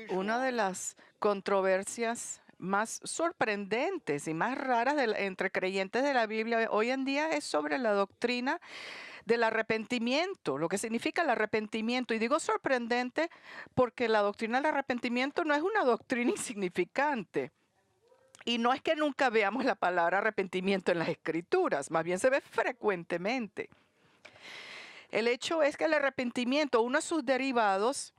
Una de las controversias más sorprendentes y más raras entre creyentes de la Biblia hoy en día es sobre la doctrina del arrepentimiento, lo que significa el arrepentimiento. Y digo sorprendente porque la doctrina del arrepentimiento no es una doctrina insignificante. Y no es que nunca veamos la palabra arrepentimiento en las escrituras, más bien se ve frecuentemente. El hecho es que el arrepentimiento, uno de sus derivados,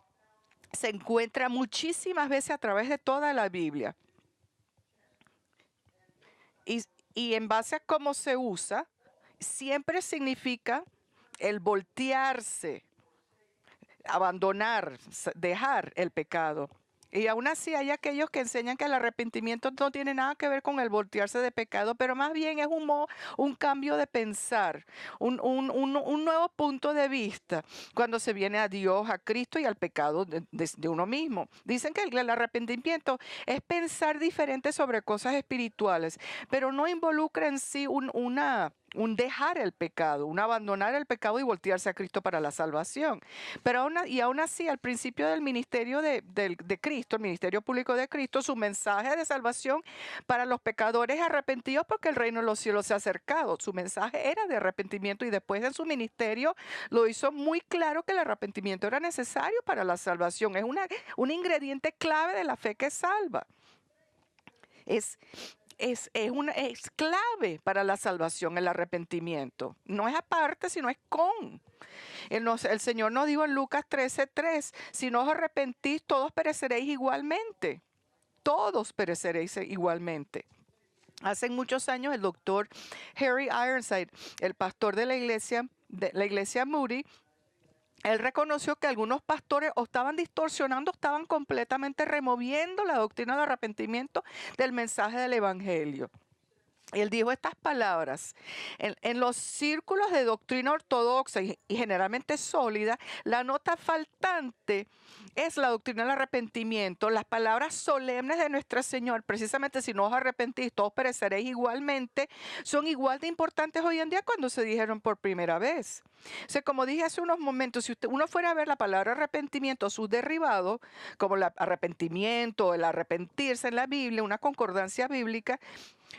se encuentra muchísimas veces a través de toda la Biblia. Y, y en base a cómo se usa, siempre significa el voltearse, abandonar, dejar el pecado. Y aún así hay aquellos que enseñan que el arrepentimiento no tiene nada que ver con el voltearse de pecado, pero más bien es un cambio de pensar, un nuevo punto de vista cuando se viene a Dios, a Cristo y al pecado de uno mismo. Dicen que el arrepentimiento es pensar diferente sobre cosas espirituales, pero no involucra en sí un dejar el pecado, un abandonar el pecado y voltearse a Cristo para la salvación. Pero aún así, al principio del ministerio de Cristo, el ministerio público de Cristo, su mensaje de salvación para los pecadores arrepentidos porque el reino de los cielos se ha acercado. Su mensaje era de arrepentimiento y después en su ministerio lo hizo muy claro que el arrepentimiento era necesario para la salvación. Es un ingrediente clave de la fe que salva. Es clave para la salvación el arrepentimiento. No es aparte, sino es con. El Señor nos dijo en Lucas 13:3, si no os arrepentís, todos pereceréis igualmente. Todos pereceréis igualmente. Hace muchos años el doctor Harry Ironside, el pastor de la iglesia Moody, él reconoció que algunos pastores o estaban distorsionando, estaban completamente removiendo la doctrina del arrepentimiento del mensaje del evangelio. Él dijo estas palabras: en los círculos de doctrina ortodoxa y generalmente sólida, la nota faltante es la doctrina del arrepentimiento. Las palabras solemnes de nuestro Señor, precisamente si no os arrepentís, todos pereceréis igualmente, son igual de importantes hoy en día cuando se dijeron por primera vez. O sea, como dije hace unos momentos, si uno fuera a ver la palabra arrepentimiento, sus derivados, como el arrepentimiento, el arrepentirse en la Biblia, una concordancia bíblica,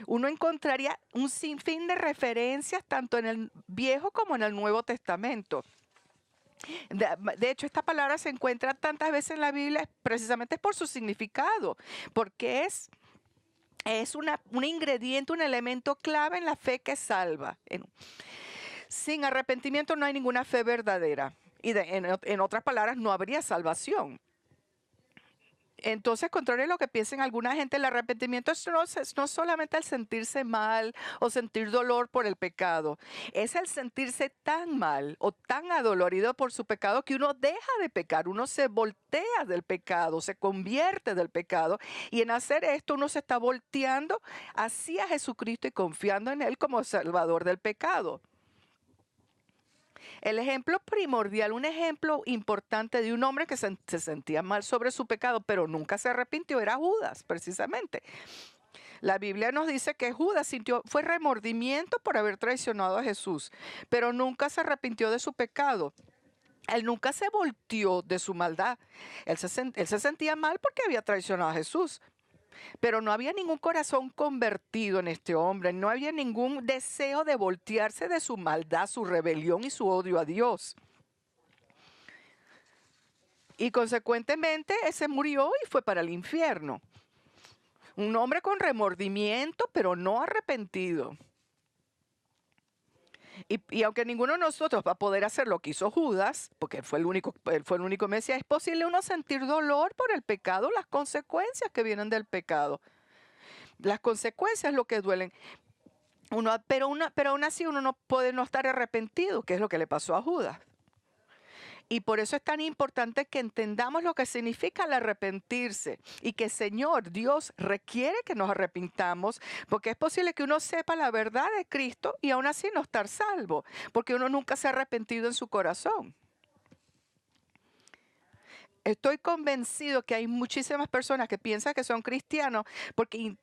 uno encontraría un sinfín de referencias tanto en el Viejo como en el Nuevo Testamento. De hecho, esta palabra se encuentra tantas veces en la Biblia precisamente por su significado, porque es un ingrediente, un elemento clave en la fe que salva. Sin arrepentimiento no hay ninguna fe verdadera. Y en otras palabras, no habría salvación. Entonces, contrario a lo que piensen alguna gente, el arrepentimiento no solamente el sentirse mal o sentir dolor por el pecado, es el sentirse tan mal o tan adolorido por su pecado que uno deja de pecar, uno se voltea del pecado, se convierte del pecado, y en hacer esto uno se está volteando hacia Jesucristo y confiando en Él como Salvador del pecado. El ejemplo primordial, un ejemplo importante de un hombre que se sentía mal sobre su pecado, pero nunca se arrepintió, era Judas, precisamente. La Biblia nos dice que Judas fue remordimiento por haber traicionado a Jesús, pero nunca se arrepintió de su pecado. Él nunca se volteó de su maldad. Él se sentía mal porque había traicionado a Jesús. Pero no había ningún corazón convertido en este hombre, no había ningún deseo de voltearse de su maldad, su rebelión y su odio a Dios. Y consecuentemente ese murió y fue para el infierno. Un hombre con remordimiento, pero no arrepentido. Y aunque ninguno de nosotros va a poder hacer lo que hizo Judas, porque él fue el único Mesías, es posible uno sentir dolor por el pecado, las consecuencias que vienen del pecado. Las consecuencias es lo que duelen. Pero aún así uno no puede no estar arrepentido, que es lo que le pasó a Judas. Y por eso es tan importante que entendamos lo que significa el arrepentirse y que Señor Dios requiere que nos arrepintamos, porque es posible que uno sepa la verdad de Cristo y aún así no estar salvo, porque uno nunca se ha arrepentido en su corazón. Estoy convencido que hay muchísimas personas que piensan que son cristianos porque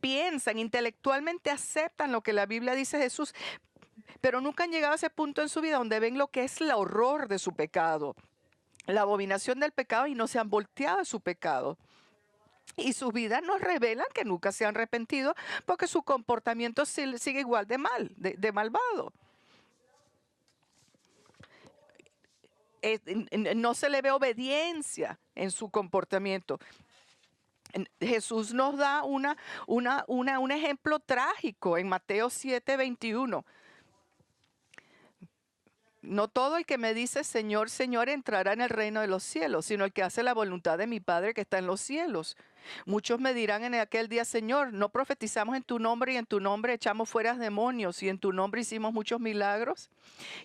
piensan, intelectualmente aceptan lo que la Biblia dice Jesús, pero nunca han llegado a ese punto en su vida donde ven lo que es el horror de su pecado, la abominación del pecado, y no se han volteado de su pecado. Y sus vidas nos revelan que nunca se han arrepentido porque su comportamiento sigue igual de mal, de malvado. No se le ve obediencia en su comportamiento. Jesús nos da un ejemplo trágico en Mateo 7:21. No todo el que me dice Señor, Señor entrará en el reino de los cielos, sino el que hace la voluntad de mi Padre que está en los cielos. Muchos me dirán en aquel día, Señor, no profetizamos en tu nombre y en tu nombre echamos fuera demonios y en tu nombre hicimos muchos milagros.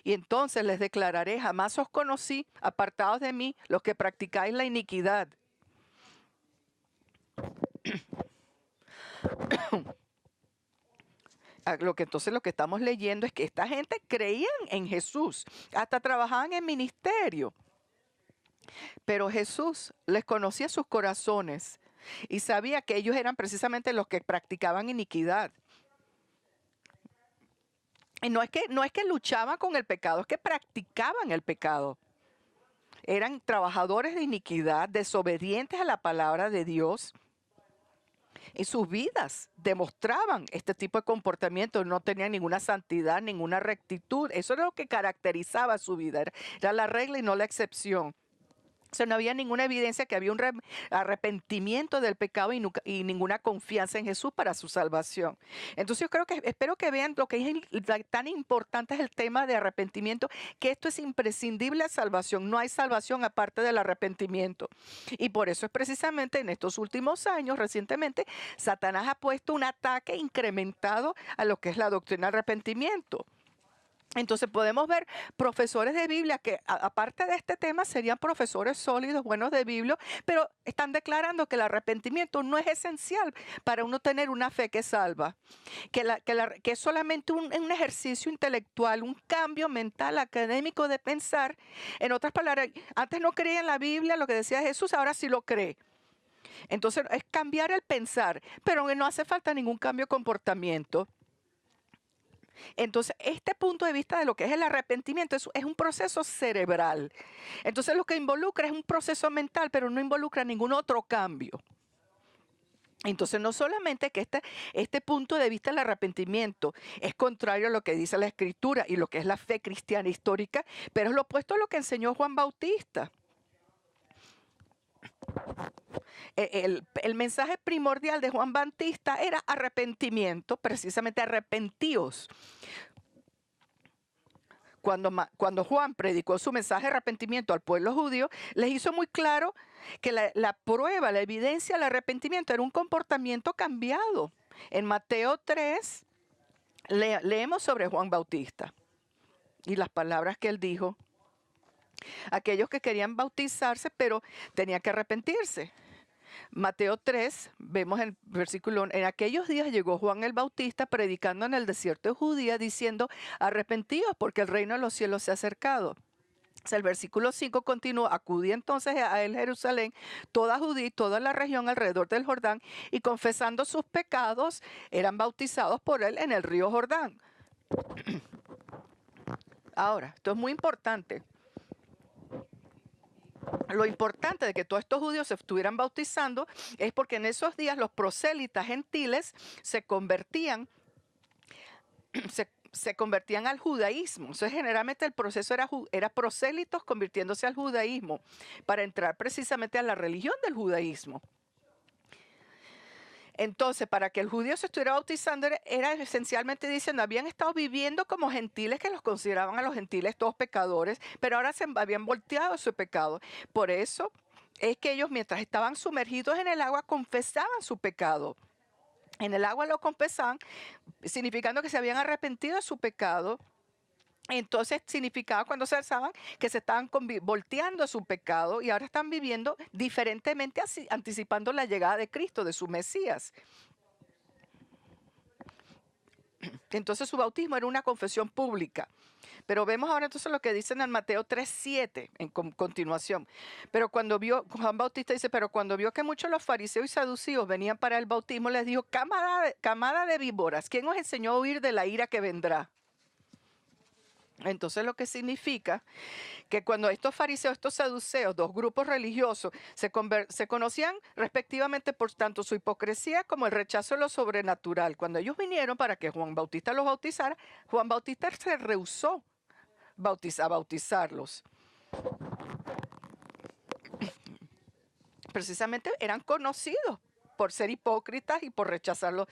Y entonces les declararé, jamás os conocí, apartados de mí, los que practicáis la iniquidad. Entonces lo que estamos leyendo es que esta gente creían en Jesús, hasta trabajaban en ministerio. Pero Jesús les conocía sus corazones y sabía que ellos eran precisamente los que practicaban iniquidad. Y no es que luchaban con el pecado, es que practicaban el pecado. Eran trabajadores de iniquidad, desobedientes a la palabra de Dios. Y sus vidas demostraban este tipo de comportamiento. No tenían ninguna santidad, ninguna rectitud. Eso era lo que caracterizaba su vida. Era la regla y no la excepción. O sea, no había ninguna evidencia que había un arrepentimiento del pecado y ninguna confianza en Jesús para su salvación. Entonces yo espero que vean lo que es tan importante es el tema de arrepentimiento, que esto es imprescindible a salvación. No hay salvación aparte del arrepentimiento. Y por eso es precisamente en estos últimos años, recientemente, Satanás ha puesto un ataque incrementado a lo que es la doctrina del arrepentimiento. Entonces podemos ver profesores de Biblia que aparte de este tema serían profesores sólidos, buenos de Biblia, pero están declarando que el arrepentimiento no es esencial para uno tener una fe que salva, que es solamente un ejercicio intelectual, un cambio mental, académico de pensar. En otras palabras, antes no creía en la Biblia, lo que decía Jesús, ahora sí lo cree. Entonces es cambiar el pensar, pero no hace falta ningún cambio de comportamiento. Entonces, este punto de vista de lo que es el arrepentimiento es un proceso cerebral. Entonces, lo que involucra es un proceso mental, pero no involucra ningún otro cambio. Entonces, no solamente que este punto de vista del arrepentimiento es contrario a lo que dice la Escritura y lo que es la fe cristiana histórica, pero es lo opuesto a lo que enseñó Juan Bautista. El mensaje primordial de Juan Bautista era arrepentimiento, precisamente arrepentíos. Cuando Juan predicó su mensaje de arrepentimiento al pueblo judío, les hizo muy claro que la prueba, la evidencia del arrepentimiento era un comportamiento cambiado. En Mateo 3 leemos sobre Juan Bautista y las palabras que él dijo. Aquellos que querían bautizarse, pero tenían que arrepentirse. Mateo 3, vemos en versículo 1, en aquellos días llegó Juan el Bautista predicando en el desierto de Judea diciendo, arrepentíos porque el reino de los cielos se ha acercado. O sea, el versículo 5 continúa, acudí entonces a él Jerusalén, toda Judea y toda la región alrededor del Jordán, y confesando sus pecados, eran bautizados por él en el río Jordán. Ahora, esto es muy importante. Lo importante de que todos estos judíos se estuvieran bautizando es porque en esos días los prosélitas gentiles se convertían al judaísmo. Entonces, generalmente el proceso era prosélitos convirtiéndose al judaísmo para entrar precisamente a la religión del judaísmo. Entonces, para que el judío se estuviera bautizando, era esencialmente diciendo, habían estado viviendo como gentiles, que los consideraban a los gentiles todos pecadores, pero ahora se habían volteado su pecado. Por eso es que ellos, mientras estaban sumergidos en el agua, confesaban su pecado. En el agua lo confesaban, significando que se habían arrepentido de su pecado. Entonces significaba cuando se alzaban que se estaban volteando su pecado y ahora están viviendo diferentemente, anticipando la llegada de Cristo, de su Mesías. Entonces su bautismo era una confesión pública. Pero vemos ahora entonces lo que dicen en Mateo 3:7 en continuación. Pero cuando vio, Juan Bautista dice, pero cuando vio que muchos de los fariseos y saduceos venían para el bautismo, les dijo, camada de víboras, ¿quién os enseñó a huir de la ira que vendrá? Entonces lo que significa que cuando estos fariseos, estos saduceos, dos grupos religiosos, se conocían respectivamente por tanto su hipocresía como el rechazo de lo sobrenatural. Cuando ellos vinieron para que Juan Bautista los bautizara, Juan Bautista se rehusó a bautizarlos. Precisamente eran conocidos por ser hipócritas y por rechazarlo,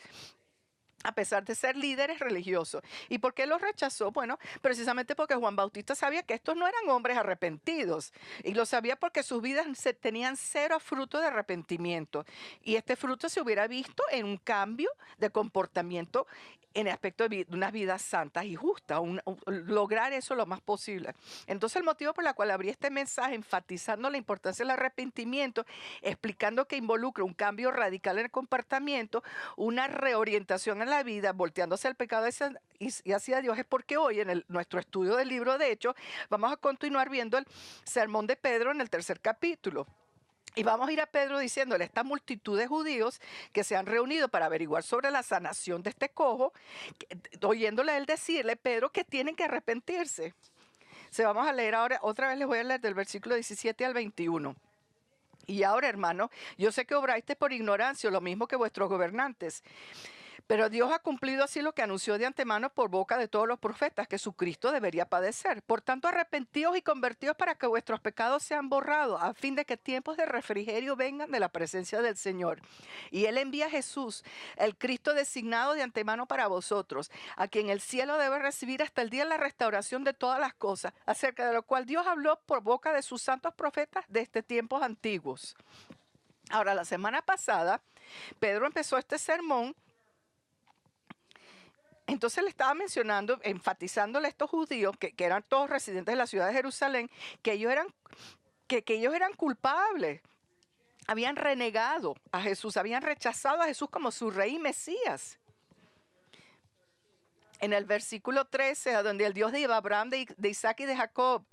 a pesar de ser líderes religiosos. ¿Y por qué los rechazó? Bueno, precisamente porque Juan Bautista sabía que estos no eran hombres arrepentidos. Y lo sabía porque sus vidas tenían cero fruto de arrepentimiento. Y este fruto se hubiera visto en un cambio de comportamiento en el aspecto de unas vidas santas y justas, lograr eso lo más posible. Entonces el motivo por el cual abrí este mensaje enfatizando la importancia del arrepentimiento, explicando que involucra un cambio radical en el comportamiento, una reorientación en la vida, volteándose al pecado y hacia Dios, es porque hoy en nuestro estudio del libro de Hechos vamos a continuar viendo el sermón de Pedro en el 3er capítulo. Y vamos a ir a Pedro diciéndole a esta multitud de judíos que se han reunido para averiguar sobre la sanación de este cojo, oyéndole a él decirle, Pedro, que tienen que arrepentirse. Vamos a leer ahora, otra vez les voy a leer del versículo 17 al 21. Y ahora, hermano, yo sé que obraste por ignorancia, lo mismo que vuestros gobernantes. Pero Dios ha cumplido así lo que anunció de antemano por boca de todos los profetas, que su Cristo debería padecer. Por tanto, arrepentíos y convertíos para que vuestros pecados sean borrados, a fin de que tiempos de refrigerio vengan de la presencia del Señor. Y Él envía a Jesús, el Cristo designado de antemano para vosotros, a quien el cielo debe recibir hasta el día de la restauración de todas las cosas, acerca de lo cual Dios habló por boca de sus santos profetas desde tiempos antiguos. Ahora, la semana pasada, Pedro empezó este sermón. Entonces le estaba mencionando, enfatizándole a estos judíos, que eran todos residentes de la ciudad de Jerusalén, que ellos eran culpables. Habían renegado a Jesús, habían rechazado a Jesús como su rey y Mesías. En el versículo 13, a donde el Dios de Abraham, de Isaac y de Jacob,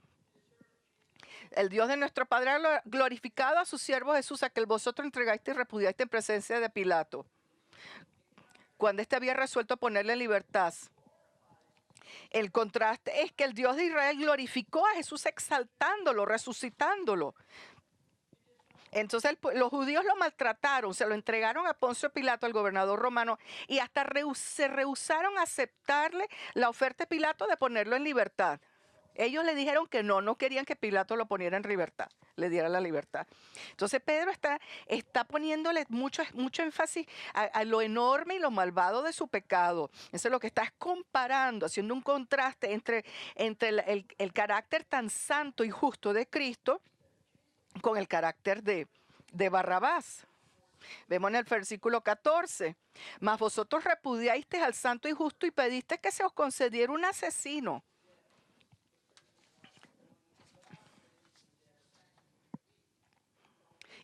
el Dios de nuestro Padre ha glorificado a su siervo Jesús, a que vosotros entregaste y repudiaste en presencia de Pilato, cuando éste había resuelto ponerle en libertad. El contraste es que el Dios de Israel glorificó a Jesús exaltándolo, resucitándolo. Entonces los judíos lo maltrataron, se lo entregaron a Poncio Pilato, el gobernador romano, y hasta se rehusaron a aceptarle la oferta de Pilato de ponerlo en libertad. Ellos le dijeron que no querían que Pilato lo poniera en libertad, le diera la libertad. Entonces Pedro está poniéndole mucho énfasis a lo enorme y lo malvado de su pecado. Eso es lo que está comparando, haciendo un contraste entre el carácter tan santo y justo de Cristo con el carácter de Barrabás. Vemos en el versículo 14, mas vosotros repudiasteis al santo y justo y pedisteis que se os concediera un asesino.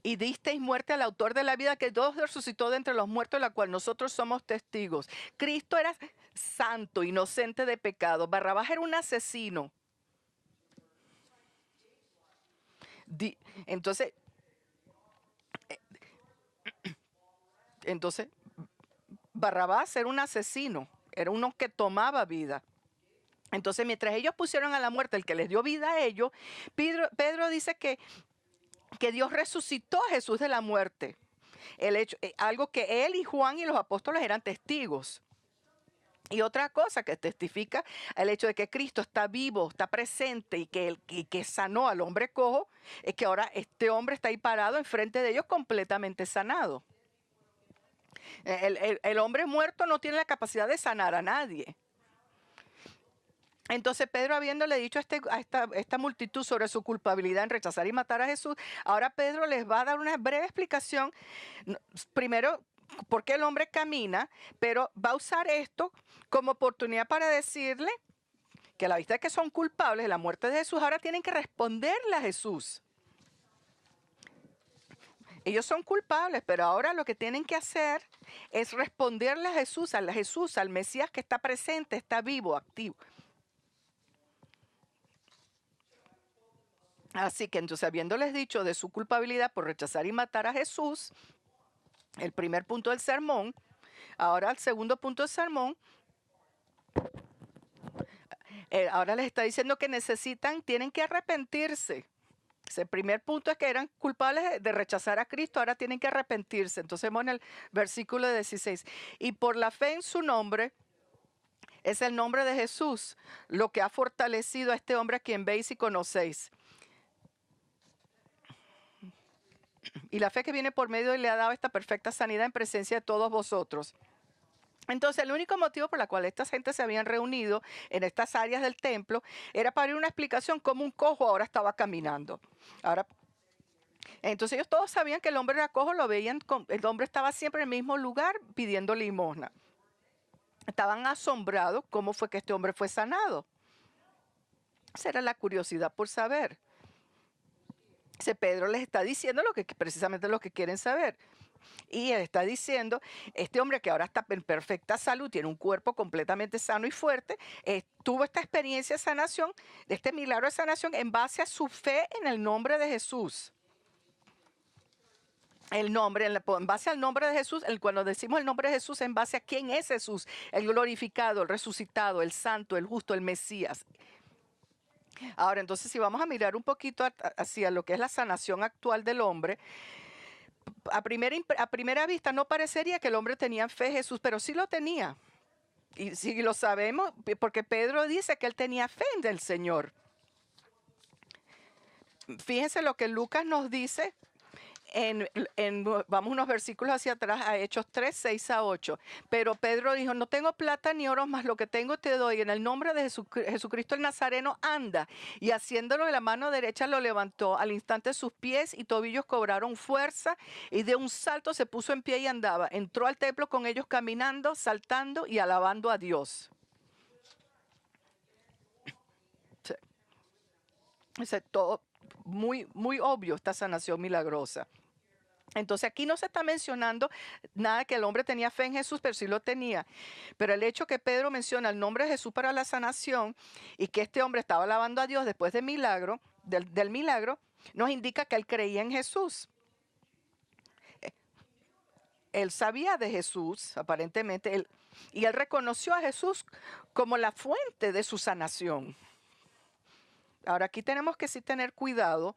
Y disteis muerte al autor de la vida, que Dios resucitó de entre los muertos, de la cual nosotros somos testigos. Cristo era santo, inocente de pecado. Barrabás era un asesino. Entonces, Barrabás era un asesino, era uno que tomaba vida. Entonces, mientras ellos pusieron a la muerte el que les dio vida a ellos, Pedro dice que Dios resucitó a Jesús de la muerte. Algo que él y Juan y los apóstoles eran testigos. Y otra cosa que testifica el hecho de que Cristo está vivo, está presente y que sanó al hombre cojo, es que ahora este hombre está ahí parado enfrente de ellos completamente sanado. El hombre muerto no tiene la capacidad de sanar a nadie. Entonces Pedro, habiéndole dicho a esta multitud sobre su culpabilidad en rechazar y matar a Jesús, ahora Pedro les va a dar una breve explicación. Primero, por qué el hombre camina, pero va a usar esto como oportunidad para decirle que a la vista de que son culpables de la muerte de Jesús, ahora tienen que responderle a Jesús. Ellos son culpables, pero ahora lo que tienen que hacer es responderle a Jesús, al Mesías que está presente, está vivo, activo. Así que entonces, habiéndoles dicho de su culpabilidad por rechazar y matar a Jesús, el primer punto del sermón, ahora el segundo punto del sermón, Ahora les está diciendo que tienen que arrepentirse. El primer punto es que eran culpables de rechazar a Cristo, ahora tienen que arrepentirse. Entonces vemos en el versículo 16. Y por la fe en su nombre, es el nombre de Jesús, lo que ha fortalecido a este hombre a quien veis y conocéis. Y la fe que viene por medio le ha dado esta perfecta sanidad en presencia de todos vosotros. Entonces, el único motivo por el cual esta gente se habían reunido en estas áreas del templo era para dar una explicación cómo un cojo ahora estaba caminando. Entonces ellos todos sabían que el hombre era cojo, lo veían, el hombre estaba siempre en el mismo lugar pidiendo limosna. Estaban asombrados cómo fue que este hombre fue sanado. Esa era la curiosidad por saber. Pedro les está diciendo precisamente lo que quieren saber. Y él está diciendo, este hombre que ahora está en perfecta salud, tiene un cuerpo completamente sano y fuerte, tuvo esta experiencia de sanación, de este milagro de sanación en base a su fe en el nombre de Jesús. En base al nombre de Jesús, cuando decimos el nombre de Jesús, en base a quién es Jesús, el glorificado, el resucitado, el santo, el justo, el Mesías. Ahora, entonces, si vamos a mirar un poquito hacia lo que es la sanación actual del hombre, a primera vista no parecería que el hombre tenía fe en Jesús, pero sí lo tenía. Y sí lo sabemos, porque Pedro dice que él tenía fe en el Señor. Fíjense lo que Lucas nos dice. Vamos unos versículos hacia atrás a Hechos 3, 6 a 8. Pero Pedro dijo, no tengo plata ni oro, mas lo que tengo te doy. En el nombre de Jesucristo el Nazareno, anda. Y haciéndolo de la mano derecha lo levantó. Al instante sus pies y tobillos cobraron fuerza y de un salto se puso en pie y andaba. Entró al templo con ellos caminando, saltando y alabando a Dios. Todo muy, muy obvio esta sanación milagrosa. Entonces aquí no se está mencionando nada que el hombre tenía fe en Jesús, pero sí lo tenía. Pero el hecho que Pedro menciona el nombre de Jesús para la sanación y que este hombre estaba alabando a Dios después del milagro, nos indica que él creía en Jesús. Él sabía de Jesús, aparentemente, y él reconoció a Jesús como la fuente de su sanación. Ahora aquí tenemos que sí tener cuidado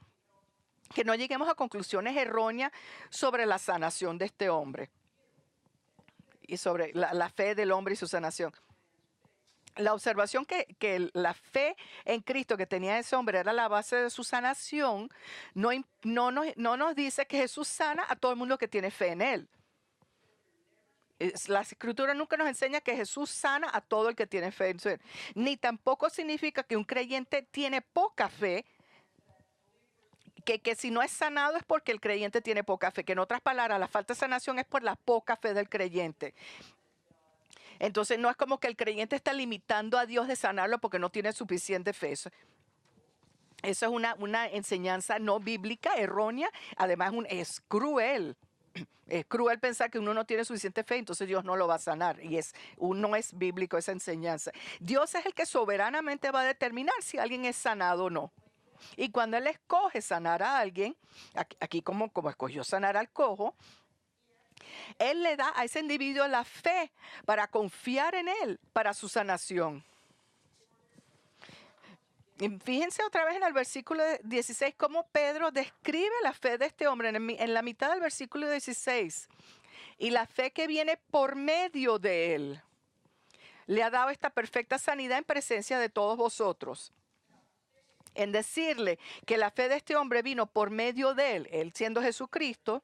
que no lleguemos a conclusiones erróneas sobre la sanación de este hombre y sobre la fe del hombre y su sanación. La observación que la fe en Cristo que tenía ese hombre era la base de su sanación, no nos dice que Jesús sana a todo el mundo que tiene fe en él. La Escritura nunca nos enseña que Jesús sana a todo el que tiene fe en él. Ni tampoco significa que un creyente tiene poca fe, que si no es sanado es porque el creyente tiene poca fe, que en otras palabras, la falta de sanación es por la poca fe del creyente. Entonces no es como que el creyente está limitando a Dios de sanarlo porque no tiene suficiente fe. Eso es una enseñanza no bíblica, errónea, además es cruel. Es cruel pensar que uno no tiene suficiente fe, entonces Dios no lo va a sanar. Y no es bíblico esa enseñanza. Dios es el que soberanamente va a determinar si alguien es sanado o no. Y cuando Él escoge sanar a alguien, aquí como escogió sanar al cojo, Él le da a ese individuo la fe para confiar en Él, para su sanación. Y fíjense otra vez en el versículo 16 cómo Pedro describe la fe de este hombre en la mitad del versículo 16. Y la fe que viene por medio de Él le ha dado esta perfecta sanidad en presencia de todos vosotros. En decirle que la fe de este hombre vino por medio de él siendo Jesucristo,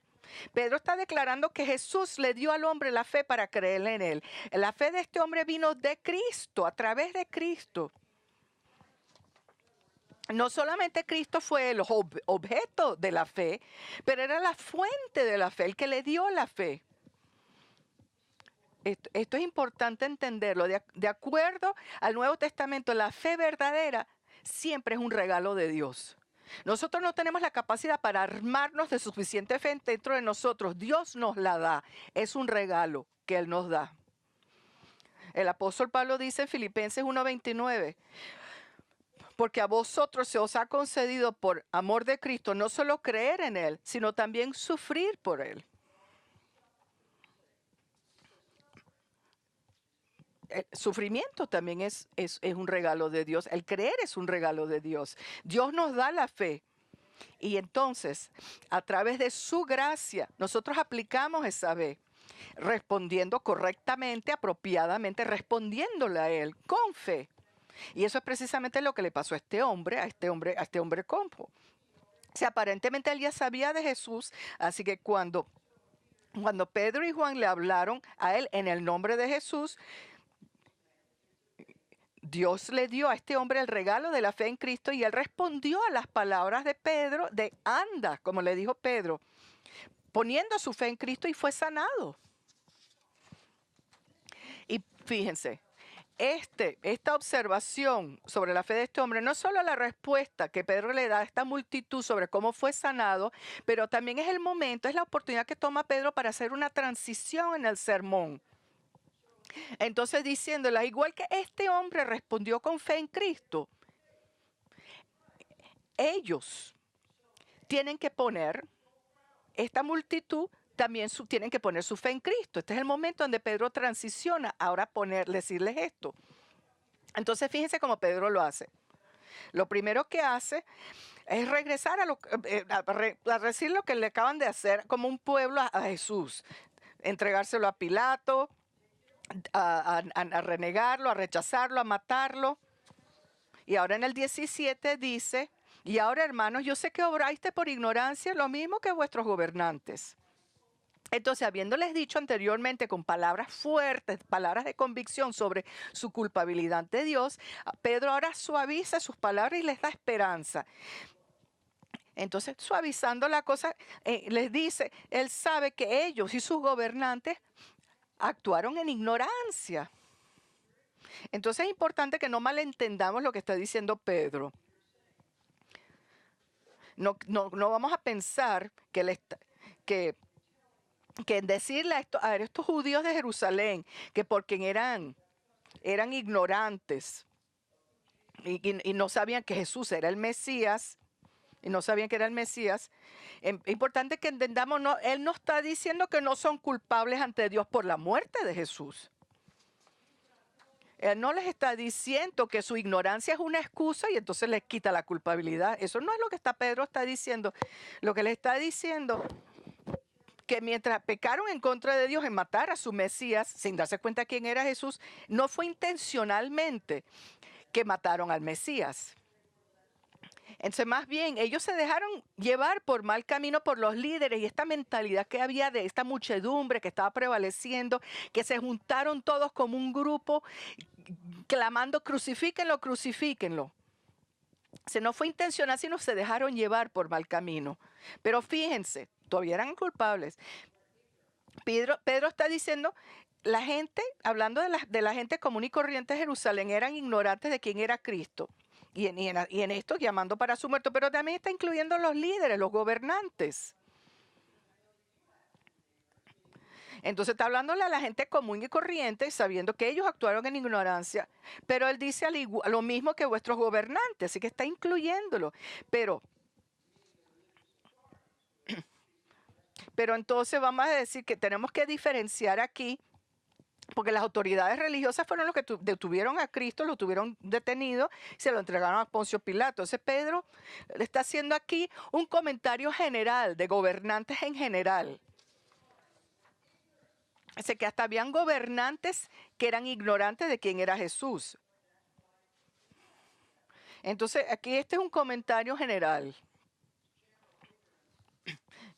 Pedro está declarando que Jesús le dio al hombre la fe para creer en él. La fe de este hombre vino de Cristo, a través de Cristo. No solamente Cristo fue el objeto de la fe, pero era la fuente de la fe, el que le dio la fe. Esto es importante entenderlo. De acuerdo al Nuevo Testamento, la fe verdadera siempre es un regalo de Dios. Nosotros no tenemos la capacidad para armarnos de suficiente fe dentro de nosotros. Dios nos la da. Es un regalo que Él nos da. El apóstol Pablo dice en Filipenses 1:29, porque a vosotros se os ha concedido por amor de Cristo no solo creer en Él, sino también sufrir por Él. el sufrimiento también es un regalo de Dios. El creer es un regalo de Dios. Dios nos da la fe. Y entonces, a través de su gracia, nosotros aplicamos esa fe, respondiendo correctamente, apropiadamente, respondiéndole a Él con fe. Y eso es precisamente lo que le pasó a este hombre, a este hombre compo. O sea, aparentemente él ya sabía de Jesús, así que cuando Pedro y Juan le hablaron a él en el nombre de Jesús, Dios le dio a este hombre el regalo de la fe en Cristo y él respondió a las palabras de Pedro de anda, como le dijo Pedro, poniendo su fe en Cristo y fue sanado. Y fíjense, esta observación sobre la fe de este hombre no es solo la respuesta que Pedro le da a esta multitud sobre cómo fue sanado, pero también es el momento, es la oportunidad que toma Pedro para hacer una transición en el sermón. Entonces diciéndola, igual que este hombre respondió con fe en Cristo, ellos tienen que poner, esta multitud también tienen que poner su fe en Cristo. Este es el momento donde Pedro transiciona ahora decirles esto. Entonces fíjense cómo Pedro lo hace. Lo primero que hace es regresar a decir lo que le acaban de hacer como un pueblo a Jesús. Entregárselo a Pilato, a renegarlo, a rechazarlo, a matarlo. Y ahora en el 17 dice, y ahora hermanos, yo sé que obraste por ignorancia lo mismo que vuestros gobernantes. Entonces, habiéndoles dicho anteriormente con palabras fuertes, palabras de convicción sobre su culpabilidad ante Dios, Pedro ahora suaviza sus palabras y les da esperanza. Entonces, suavizando la cosa, les dice, él sabe que ellos y sus gobernantes actuaron en ignorancia. Entonces es importante que no malentendamos lo que está diciendo Pedro. No vamos a pensar que en decirle a estos judíos de Jerusalén que porque eran ignorantes y no sabían que Jesús era el Mesías, y no sabían que era el Mesías, es importante que entendamos, él no está diciendo que no son culpables ante Dios por la muerte de Jesús. Él no les está diciendo que su ignorancia es una excusa y entonces les quita la culpabilidad. Eso no es lo que Pedro está diciendo. Lo que le está diciendo que mientras pecaron en contra de Dios en matar a su Mesías, sin darse cuenta quién era Jesús, no fue intencionalmente que mataron al Mesías. Entonces, más bien, ellos se dejaron llevar por mal camino por los líderes y esta mentalidad que había de esta muchedumbre que estaba prevaleciendo, que se juntaron todos como un grupo clamando, crucifíquenlo, crucifíquenlo. No fue intencional, sino se dejaron llevar por mal camino. Pero fíjense, todavía eran culpables. Pedro está diciendo, la gente, hablando de la gente común y corriente de Jerusalén, eran ignorantes de quién era Cristo. Y en esto llamando para su muerto, pero también está incluyendo los líderes, los gobernantes. Entonces está hablándole a la gente común y corriente, sabiendo que ellos actuaron en ignorancia, pero él dice lo mismo que vuestros gobernantes, así que está incluyéndolo. Pero entonces vamos a decir que tenemos que diferenciar aquí, porque las autoridades religiosas fueron los que detuvieron a Cristo, lo tuvieron detenido, se lo entregaron a Poncio Pilato. Entonces Pedro le está haciendo aquí un comentario general de gobernantes en general. Dice que hasta habían gobernantes que eran ignorantes de quién era Jesús. Entonces aquí este es un comentario general.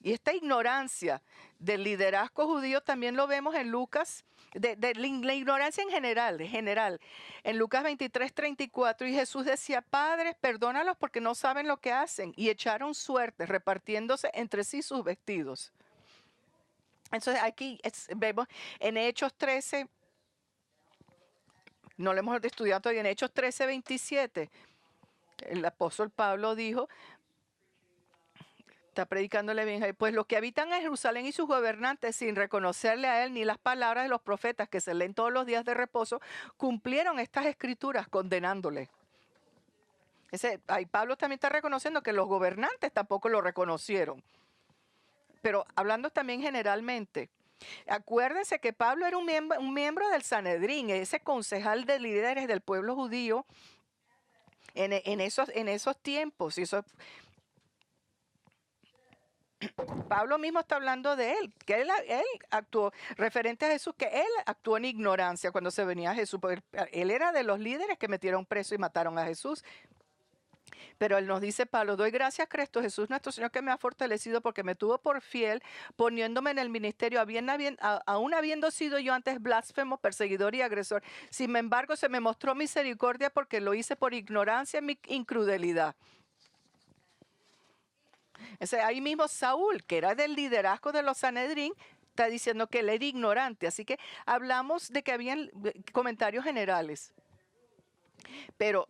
Y esta ignorancia del liderazgo judío también lo vemos en Lucas, de la ignorancia en general. En Lucas 23:34, y Jesús decía, Padre, perdónalos porque no saben lo que hacen. Y echaron suerte, repartiéndose entre sí sus vestidos. Entonces aquí vemos en Hechos 13, no lo hemos estudiado todavía, en Hechos 13:27, el apóstol Pablo dijo, está predicándole bien, pues los que habitan en Jerusalén y sus gobernantes, sin reconocerle a él ni las palabras de los profetas que se leen todos los días de reposo, cumplieron estas escrituras condenándole. Ahí Pablo también está reconociendo que los gobernantes tampoco lo reconocieron. Pero hablando también generalmente, Acuérdense que Pablo era un miembro del Sanedrín, ese concejal de líderes del pueblo judío en esos tiempos. Y eso, Pablo mismo está hablando de él, que él actuó referente a Jesús, que él actuó en ignorancia cuando se venía a Jesús, porque él era de los líderes que metieron preso y mataron a Jesús. Pero él nos dice, Pablo, doy gracias a Cristo Jesús nuestro Señor que me ha fortalecido porque me tuvo por fiel, poniéndome en el ministerio, aún habiendo sido yo antes blasfemo, perseguidor y agresor. Sin embargo, se me mostró misericordia porque lo hice por ignorancia y mi incrudelidad. Ahí mismo Saúl, que era del liderazgo de los Sanedrín, está diciendo que él era ignorante. Así que hablamos de que habían comentarios generales. Pero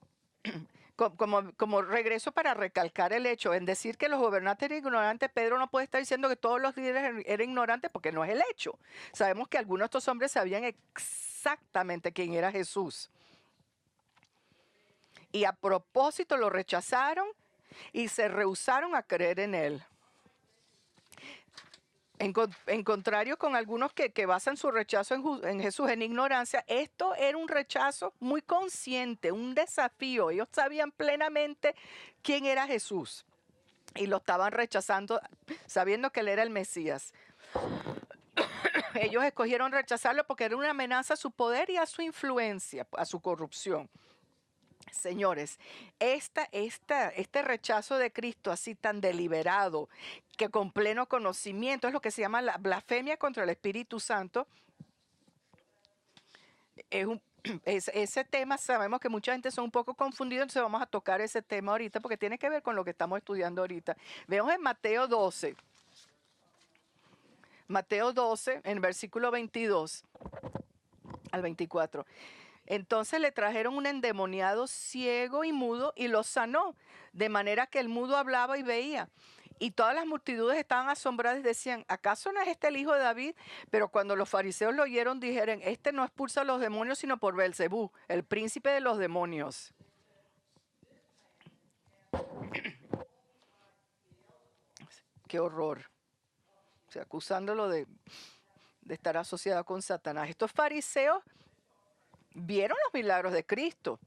como regreso para recalcar el hecho, en decir que los gobernantes eran ignorantes, Pedro no puede estar diciendo que todos los líderes eran ignorantes porque no es el hecho. Sabemos que algunos de estos hombres sabían exactamente quién era Jesús. Y a propósito lo rechazaron y se rehusaron a creer en él. En contrario con algunos que basan su rechazo en Jesús en ignorancia, esto era un rechazo muy consciente, un desafío. Ellos sabían plenamente quién era Jesús y lo estaban rechazando sabiendo que él era el Mesías. Ellos escogieron rechazarlo porque era una amenaza a su poder y a su influencia, a su corrupción. Señores, este rechazo de Cristo así tan deliberado, que con pleno conocimiento, es lo que se llama la blasfemia contra el Espíritu Santo. Ese tema sabemos que mucha gente son un poco confundidos, entonces vamos a tocar ese tema ahorita porque tiene que ver con lo que estamos estudiando ahorita. Veamos en Mateo 12. Mateo 12, en versículo 22 al 24. Entonces le trajeron un endemoniado ciego y mudo y lo sanó, de manera que el mudo hablaba y veía. Y todas las multitudes estaban asombradas y decían, ¿acaso no es este el hijo de David? Pero cuando los fariseos lo oyeron, dijeron, este no expulsa a los demonios, sino por Beelzebú, el príncipe de los demonios. Qué horror. O sea, acusándolo de estar asociado con Satanás. Estos fariseos vieron los milagros de Cristo.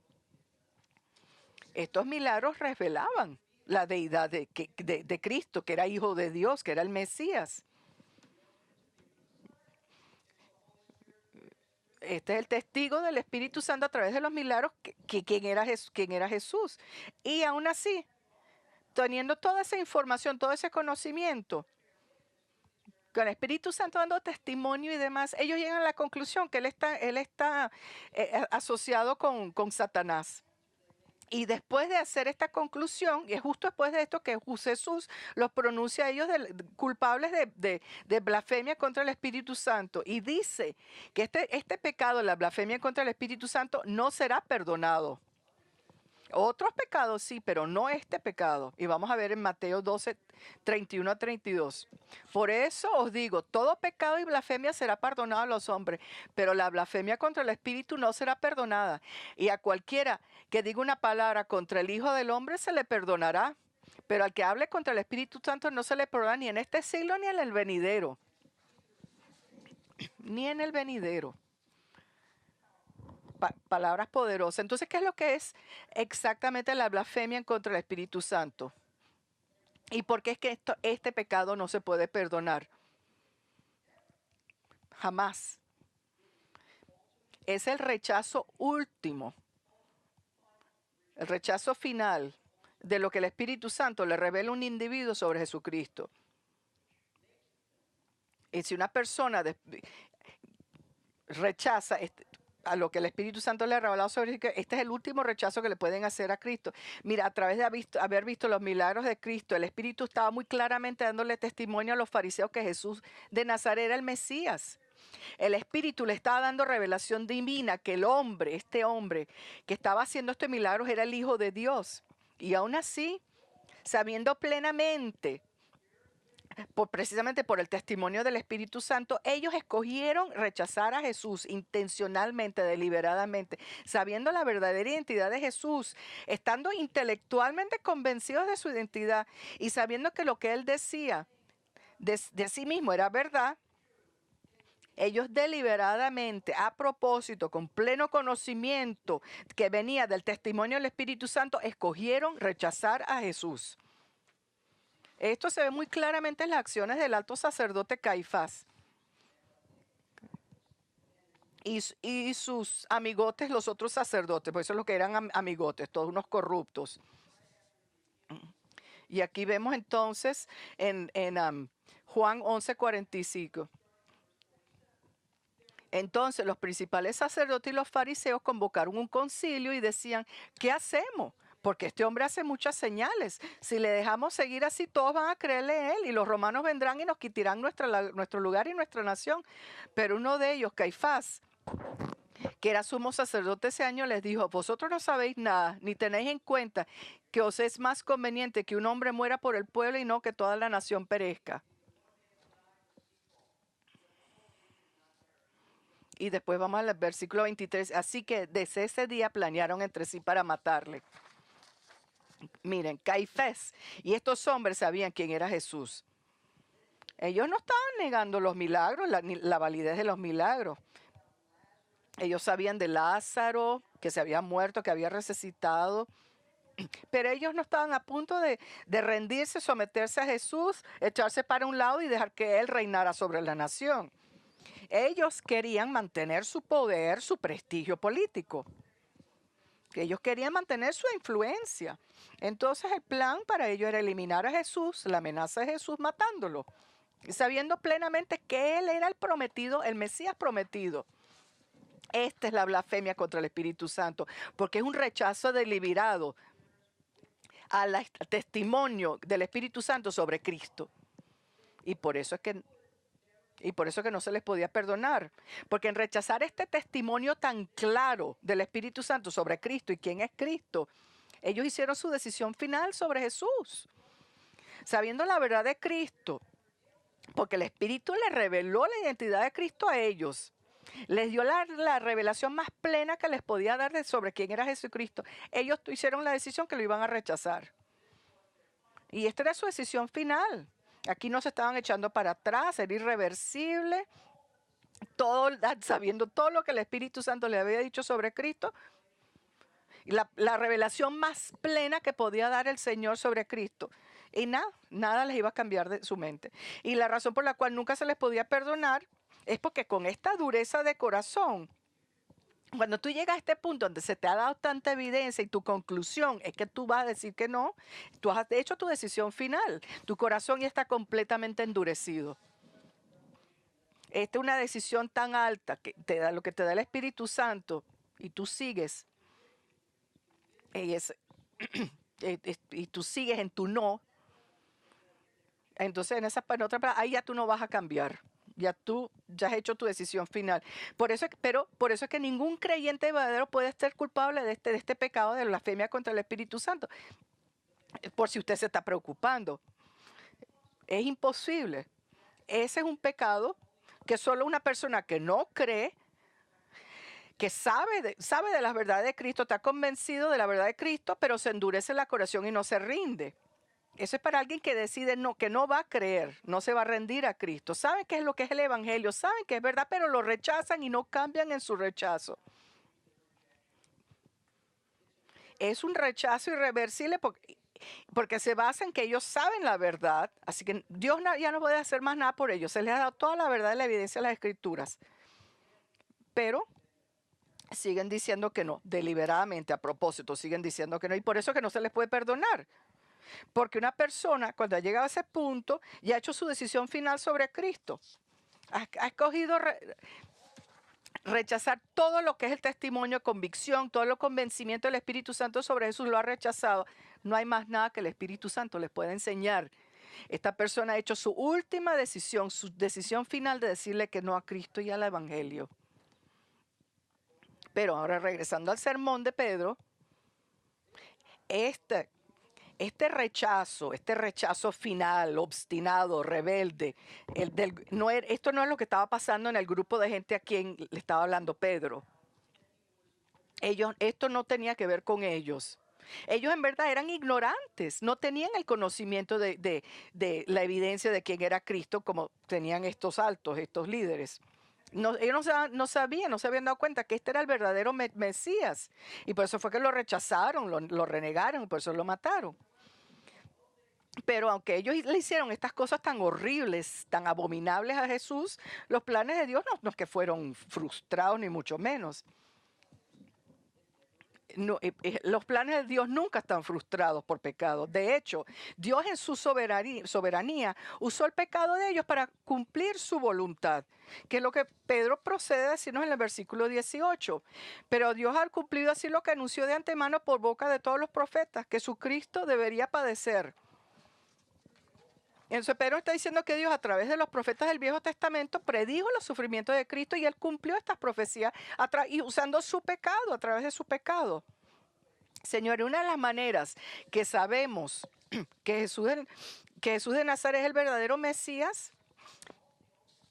Estos milagros revelaban la deidad de Cristo, que era hijo de Dios, que era el Mesías. Este es el testigo del Espíritu Santo a través de los milagros quién era Jesús. Y aún así, teniendo toda esa información, todo ese conocimiento, con el Espíritu Santo dando testimonio y demás, ellos llegan a la conclusión que él está asociado con Satanás. Y después de hacer esta conclusión, y es justo después de esto que Jesús los pronuncia a ellos culpables de blasfemia contra el Espíritu Santo. Y dice que este pecado, la blasfemia contra el Espíritu Santo, no será perdonado. Otros pecados sí, pero no este pecado. Y vamos a ver en Mateo 12, 31 a 32. Por eso os digo, todo pecado y blasfemia será perdonado a los hombres, pero la blasfemia contra el Espíritu no será perdonada. Y a cualquiera que diga una palabra contra el Hijo del Hombre se le perdonará, pero al que hable contra el Espíritu Santo no se le perdona ni en este siglo ni en el venidero. Ni en el venidero. Palabras poderosas. Entonces, ¿qué es lo que es exactamente la blasfemia en contra del Espíritu Santo? ¿Y por qué es que este pecado no se puede perdonar? Jamás. Es el rechazo último, el rechazo final de lo que el Espíritu Santo le revela a un individuo sobre Jesucristo. Y si una persona rechaza a lo que el Espíritu Santo le ha revelado sobre Cristo, este es el último rechazo que le pueden hacer a Cristo. Mira, a través de haber visto los milagros de Cristo, el Espíritu estaba muy claramente dándole testimonio a los fariseos que Jesús de Nazaret era el Mesías. El Espíritu le estaba dando revelación divina que este hombre que estaba haciendo estos milagros era el Hijo de Dios. Y aún así, sabiendo plenamente, precisamente por el testimonio del Espíritu Santo, ellos escogieron rechazar a Jesús intencionalmente, deliberadamente, sabiendo la verdadera identidad de Jesús, estando intelectualmente convencidos de su identidad y sabiendo que lo que él decía de sí mismo era verdad. Ellos deliberadamente, a propósito, con pleno conocimiento que venía del testimonio del Espíritu Santo, escogieron rechazar a Jesús. Esto se ve muy claramente en las acciones del alto sacerdote Caifás y sus amigotes, los otros sacerdotes, por eso es lo que eran amigotes, todos unos corruptos. Y aquí vemos entonces en Juan 11:45. Entonces los principales sacerdotes y los fariseos convocaron un concilio y decían, ¿qué hacemos? Porque este hombre hace muchas señales. Si le dejamos seguir así, todos van a creerle a él y los romanos vendrán y nos quitarán nuestro lugar y nuestra nación. Pero uno de ellos, Caifás, que era sumo sacerdote ese año, les dijo, vosotros no sabéis nada, ni tenéis en cuenta que os es más conveniente que un hombre muera por el pueblo y no que toda la nación perezca. Y después vamos al versículo 23. Así que desde ese día planearon entre sí para matarle. Miren, Caifás y estos hombres sabían quién era Jesús. Ellos no estaban negando los milagros, la validez de los milagros. Ellos sabían de Lázaro, que se había muerto, que había resucitado. Pero ellos no estaban a punto de rendirse, someterse a Jesús, echarse para un lado y dejar que Él reinara sobre la nación. Ellos querían mantener su poder, su prestigio político. Ellos querían mantener su influencia. Entonces el plan para ellos era eliminar a Jesús, la amenaza de Jesús matándolo, sabiendo plenamente que Él era el prometido, el Mesías prometido. Esta es la blasfemia contra el Espíritu Santo, porque es un rechazo deliberado al testimonio del Espíritu Santo sobre Cristo. Y por eso es que no se les podía perdonar. Porque en rechazar este testimonio tan claro del Espíritu Santo sobre Cristo y quién es Cristo, ellos hicieron su decisión final sobre Jesús. Sabiendo la verdad de Cristo, porque el Espíritu les reveló la identidad de Cristo a ellos. Les dio la revelación más plena que les podía dar sobre quién era Jesucristo. Ellos hicieron la decisión que lo iban a rechazar. Y esta era su decisión final. Aquí no se estaban echando para atrás, era irreversible. Sabiendo todo lo que el Espíritu Santo le había dicho sobre Cristo. Y la revelación más plena que podía dar el Señor sobre Cristo. Y nada les iba a cambiar de su mente. Y la razón por la cual nunca se les podía perdonar es porque con esta dureza de corazón, cuando tú llegas a este punto donde se te ha dado tanta evidencia y tu conclusión es que tú vas a decir que no, tú has hecho tu decisión final. Tu corazón ya está completamente endurecido. Esta es una decisión tan alta que te da lo que te da el Espíritu Santo y tú sigues. Y tú sigues en tu no. Entonces, en otra palabra, ahí ya tú no vas a cambiar. Ya has hecho tu decisión final. Por eso es que ningún creyente verdadero puede ser culpable de este pecado de blasfemia contra el Espíritu Santo. Por si usted se está preocupando. Es imposible. Ese es un pecado que solo una persona que no cree, que sabe de la verdad de Cristo, está convencido de la verdad de Cristo, pero se endurece la corazón y no se rinde. Eso es para alguien que decide que no va a creer, no se va a rendir a Cristo. Saben qué es lo que es el Evangelio, saben que es verdad, pero lo rechazan y no cambian en su rechazo. Es un rechazo irreversible porque se basa en que ellos saben la verdad, así que Dios ya no puede hacer más nada por ellos. Se les ha dado toda la verdad y la evidencia de las Escrituras. Pero siguen diciendo que no, deliberadamente, a propósito, siguen diciendo que no. Y por eso que no se les puede perdonar. Porque una persona, cuando ha llegado a ese punto, ya ha hecho su decisión final sobre Cristo. Ha escogido rechazar todo lo que es el testimonio, convicción, todo el convencimiento del Espíritu Santo sobre Jesús, lo ha rechazado. No hay más nada que el Espíritu Santo les pueda enseñar. Esta persona ha hecho su última decisión, su decisión final de decirle que no a Cristo y al Evangelio. Pero ahora regresando al sermón de Pedro, este rechazo final, obstinado, rebelde, esto no es lo que estaba pasando en el grupo de gente a quien le estaba hablando Pedro. Esto no tenía que ver con ellos. Ellos en verdad eran ignorantes, no tenían el conocimiento de la evidencia de quién era Cristo como tenían estos altos, estos líderes. Ellos no sabían, no se habían dado cuenta que este era el verdadero Mesías. Y por eso fue que lo rechazaron, lo renegaron, y por eso lo mataron. Pero aunque ellos le hicieron estas cosas tan horribles, tan abominables a Jesús, los planes de Dios no es que fueron frustrados, ni mucho menos. No, los planes de Dios nunca están frustrados por pecado. De hecho, Dios en su soberanía usó el pecado de ellos para cumplir su voluntad, que es lo que Pedro procede a decirnos en el versículo 18. Pero Dios ha cumplido así lo que anunció de antemano por boca de todos los profetas, que su Cristo debería padecer. Entonces Pedro está diciendo que Dios a través de los profetas del Viejo Testamento predijo los sufrimientos de Cristo y él cumplió estas profecías y usando su pecado, a través de su pecado. Señor, una de las maneras que sabemos que Jesús de Nazaret es el verdadero Mesías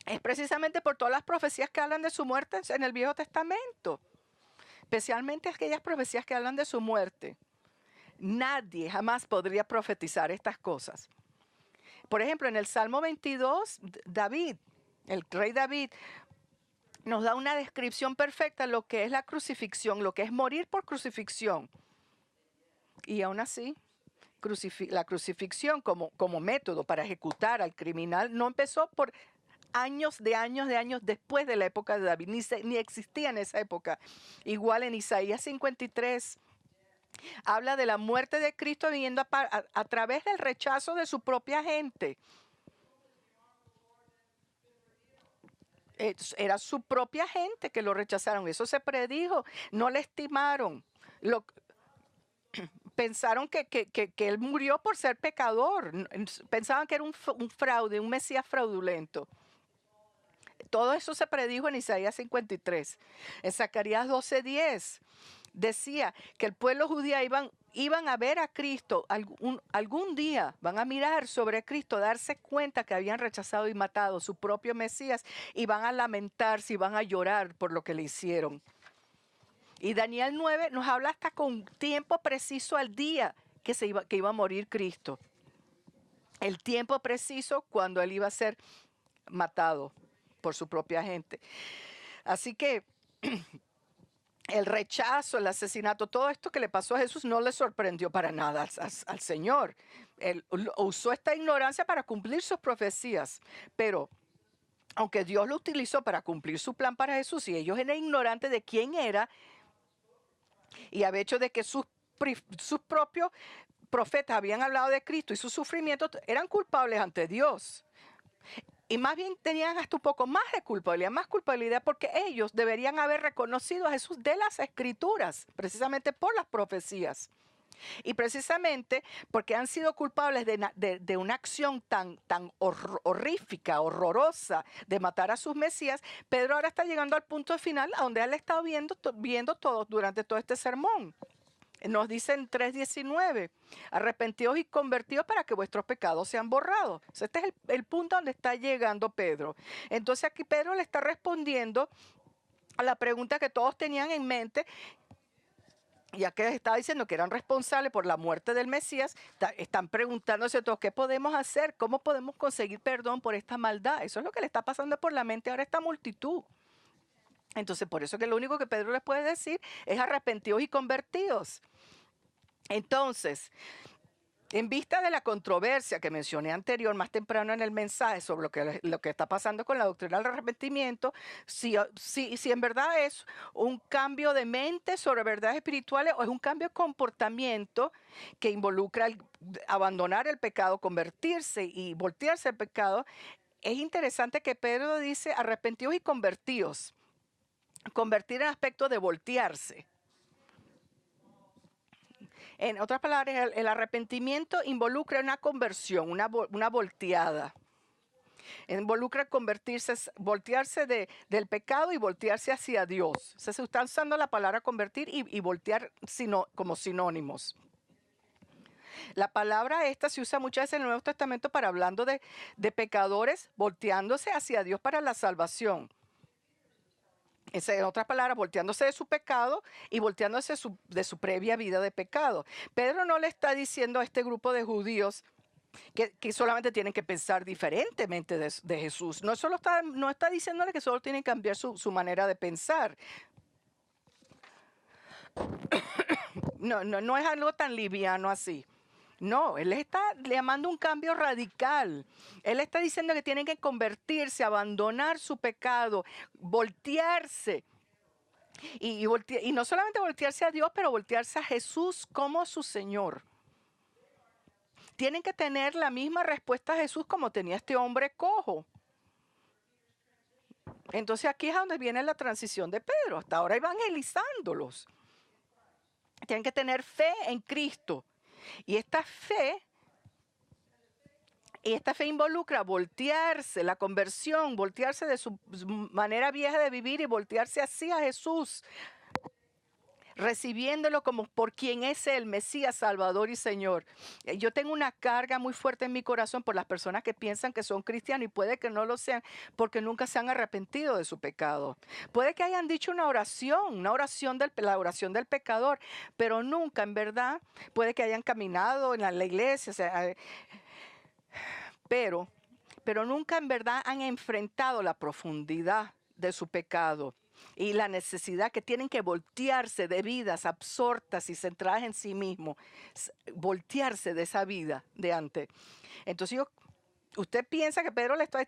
es precisamente por todas las profecías que hablan de su muerte en el Viejo Testamento, especialmente aquellas profecías que hablan de su muerte. Nadie jamás podría profetizar estas cosas. Por ejemplo, en el Salmo 22, David, el rey David, nos da una descripción perfecta de lo que es la crucifixión, lo que es morir por crucifixión. Y aún así, la crucifixión como método para ejecutar al criminal no empezó por años después de la época de David, ni existía en esa época. Igual en Isaías 53 habla de la muerte de Cristo viniendo a través del rechazo de su propia gente. Era su propia gente que lo rechazaron. Eso se predijo. No le estimaron. Pensaron que él murió por ser pecador. Pensaban que era un fraude, un Mesías fraudulento. Todo eso se predijo en Isaías 53. En Zacarías 12:10 decía que el pueblo judío iban a ver a Cristo algún día, van a mirar sobre Cristo, darse cuenta que habían rechazado y matado su propio Mesías y van a lamentarse y van a llorar por lo que le hicieron. Y Daniel 9 nos habla hasta con tiempo preciso al día que iba a morir Cristo. El tiempo preciso cuando él iba a ser matado por su propia gente. Así que el rechazo, el asesinato, todo esto que le pasó a Jesús no le sorprendió para nada al Señor. Él usó esta ignorancia para cumplir sus profecías, pero aunque Dios lo utilizó para cumplir su plan para Jesús y ellos eran ignorantes de quién era y había hecho de que sus propios profetas habían hablado de Cristo y sus sufrimientos, eran culpables ante Dios. Y más bien tenían hasta un poco más de culpabilidad porque ellos deberían haber reconocido a Jesús de las Escrituras, precisamente por las profecías. Y precisamente porque han sido culpables de una acción tan horrífica, horrorosa, de matar a sus Mesías, Pedro ahora está llegando al punto final a donde él ha estado viendo todo durante todo este sermón. Nos dice en 3:19, arrepentidos y convertidos para que vuestros pecados sean borrados. Este es el punto donde está llegando Pedro. Entonces aquí Pedro le está respondiendo a la pregunta que todos tenían en mente, ya que les estaba diciendo que eran responsables por la muerte del Mesías. Están preguntándose todos, ¿qué podemos hacer? ¿Cómo podemos conseguir perdón por esta maldad? Eso es lo que le está pasando por la mente ahora a esta multitud. Entonces, por eso que lo único que Pedro les puede decir es arrepentidos y convertidos. Entonces, en vista de la controversia que mencioné anterior, más temprano en el mensaje, sobre lo que está pasando con la doctrina del arrepentimiento, si en verdad es un cambio de mente sobre verdades espirituales o es un cambio de comportamiento que involucra abandonar el pecado, convertirse y voltearse al pecado, es interesante que Pedro dice arrepentidos y convertidos. Convertir en aspecto de voltearse. En otras palabras, el arrepentimiento involucra una conversión, una volteada. Involucra voltearse del pecado y voltearse hacia Dios. O sea, se está usando la palabra convertir y voltear como sinónimos. La palabra esta se usa muchas veces en el Nuevo Testamento para hablando de pecadores volteándose hacia Dios para la salvación. En otras palabras, volteándose de su pecado y volteándose de su previa vida de pecado. Pedro no le está diciendo a este grupo de judíos que solamente tienen que pensar diferentemente de Jesús. No está diciéndole que solo tienen que cambiar su manera de pensar. No es algo tan liviano así. No, él está llamando un cambio radical. Él está diciendo que tienen que convertirse, abandonar su pecado, voltearse. Y no solamente voltearse a Dios, pero voltearse a Jesús como su Señor. Tienen que tener la misma respuesta a Jesús como tenía este hombre cojo. Entonces aquí es donde viene la transición de Pedro. Hasta ahora evangelizándolos. Tienen que tener fe en Cristo. Y esta fe involucra voltearse, la conversión, voltearse de su manera vieja de vivir y voltearse así a Jesús, recibiéndolo como por quien es Él, Mesías, Salvador y Señor. Yo tengo una carga muy fuerte en mi corazón por las personas que piensan que son cristianos y puede que no lo sean porque nunca se han arrepentido de su pecado. Puede que hayan dicho la oración del pecador, pero nunca, en verdad, puede que hayan caminado en la iglesia, pero nunca en verdad han enfrentado la profundidad de su pecado y la necesidad que tienen que voltearse de vidas absortas y centradas en sí mismos, voltearse de esa vida de antes. Entonces usted piensa que Pedro le está